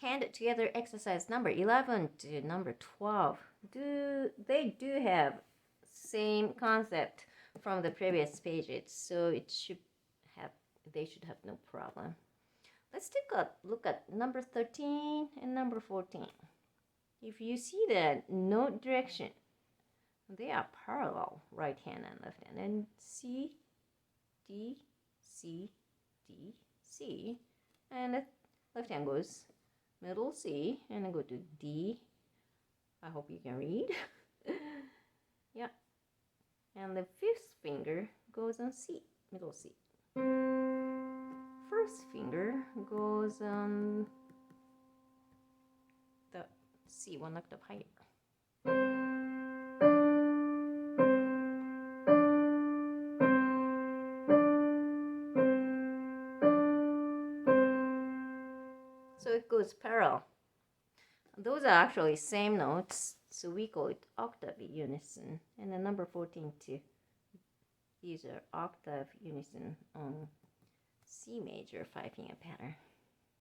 hand together exercise number 11 to number 12. They do have same concept from the previous pages, so they should have no problem. Let's take a look at number 13 and number 14. If you see the note direction, they are parallel, right hand and left hand, and C, D, C, D, C, and the left hand goes middle C, and then go to D. I hope you can read. Yeah, and the fifth finger goes on C, middle C. First finger goes on the C, one octave higher. So it goes parallel. Those are actually same notes, so we call it octave unison. And the number 14 too. These are octave unison on C major 5-finger pattern.